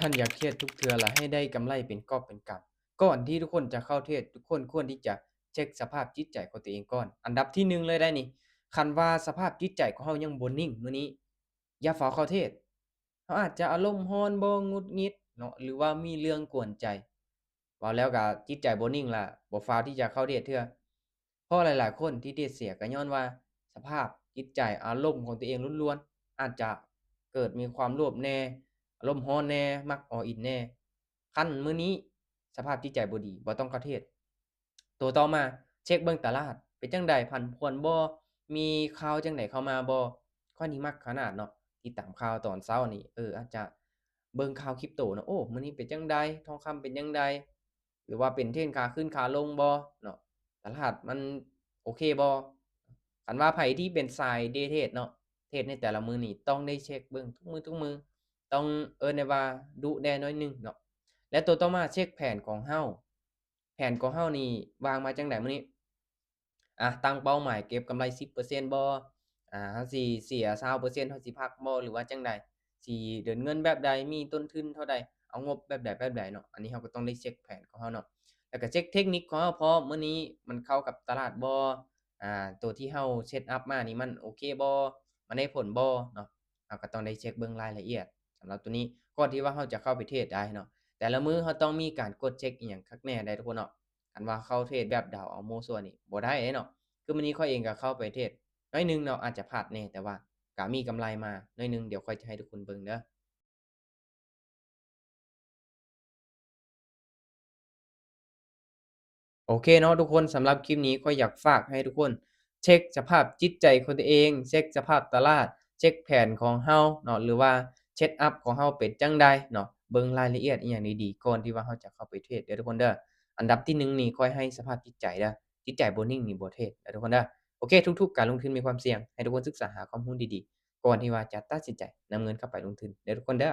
ท่านอย่าเครียดทุกเทื่อละให้ได้กำไรเป็นกอบเป็นกำก่อนที่ทุกคนจะเข้าเทรดทุกคนควรที่จะเช็กสภาพจิตใจของตัวเองก่อนอันดับที่1เลยได้นี่คันว่าสภาพจิตใจของเรายังบ่นิ่งมื้อนี้อย่าฟ้าวเข้าเทรดเราอาจจะอารมณ์ร้อนบ่หงุดหงิดเนาะหรือว่ามีเรื่องกวนใจเว้าแล้วก็จิตใจบ่นิ่งล่ะบ่ฟ้าวที่จะเข้าเทรดเทื่อเพราะหลายๆคนที่เทรดเสียก็ย้อนว่าสภาพจิตใจอารมณ์ของตัวเองล้วนๆอาจจะเกิดมีความโลภแหน่ อารมณ์ร้อนแหน่มัก all in แหน่คันมื้อนี้สภาพจิตใจบ่ดีบ่ต้องเข้าเทรดตัวต่อมาเช็กเบิ่งตลาดเป็นจั่งใดผันผวนบ่มีข่าวจั่งใดเข้ามาบ่ข้อยนี่มักขนาดเนาะที่ตามข่าวตอนเช้านี่อาจจะเบิ่งข่าว Crypto เนาะโอ้มื้อนี้เป็นจั่งใดทองคำเป็นจั่งใดหรือว่าเป็นเทรนด์ขาขึ้นขาลงบ่เนาะตลาดมันโอเคบ่คันว่าไผที่เป็นสาย Day Trade เนาะเทรดในแต่ละมื้อนี่ต้องได้เช็กเบิ่งทุกมื้อ ต้องเอิ้นได้ว่าดุแน่หน่อยหนึ่งเนาะและตัวต่อมาเช็กแผนของเฮาแผนของเฮานี่วางมาจั่งใดมื้อนี้ตั้งเป้าหมายเก็บกำไร10%บ่เราสิเสีย20%เราสิพักบ่หรือว่าจั่งใดสิเดินเงินแบบใดมีต้นทุนเท่าใดเอางบแบบใดเนาะอันนี้เราก็ต้องได้เช็กแผนของเราเนาะแล้วก็เช็กเทคนิคของเราพร้อมมื้อนี้มันเข้ากับตลาดบ่ตัวที่เราเซตอัปมานี่มันโอเคบ่มันได้ผลบ่เนาะเราก็ต้องได้เช็กเบิ่งรายละเอียด สำหรับตัวนี้ก่อนที่ว่าเราจะเข้าไปเทรดได้เนาะแต่ละมื้อเราต้องมีการกดเช็กอิหยังคักแน่ได้ทุกคนเนาะคันว่าเข้าเทรดแบบเดาเอามั่วซั่วนี่บ่ได้เด้เนาะคือมื้อนี้ข้อยเองก็เข้าไปเทรดน้อยหนึ่งเนาะอาจจะพลาดแหน่แต่ว่าก็มีกำไรมาน้อยหนึ่งเดี๋ยวค่อยจะให้ทุกคนเบิ่งเด้อ โอเคเนาะทุกคนสำหรับคลิปนี้ก็อยากฝากให้ทุกคนเช็กสภาพจิตใจของตัวเองเช็กสภาพตลาดเช็กแผนของเราเนาะหรือว่าเซตอัปของเราเป็นจั่งใดเนาะเบิ่งรายละเอียดอิหยังดีๆก่อนที่ว่าเราจะเข้าไปเทรดเด้อทุกคนเด้ออันดับที่1นี่ค่อยให้สภาพจิตใจเด้อจิตใจบ่นิ่งนี่บ่เทรดเด้อทุกคนเด้อโอเคทุกๆการลงทุนมีความเสี่ยงให้ทุกคนศึกษาหาข้อมูลดีๆก่อนที่ว่าจะตัดสินใจนำเงินเข้าไปลงทุนเด้อทุกคนเด้อ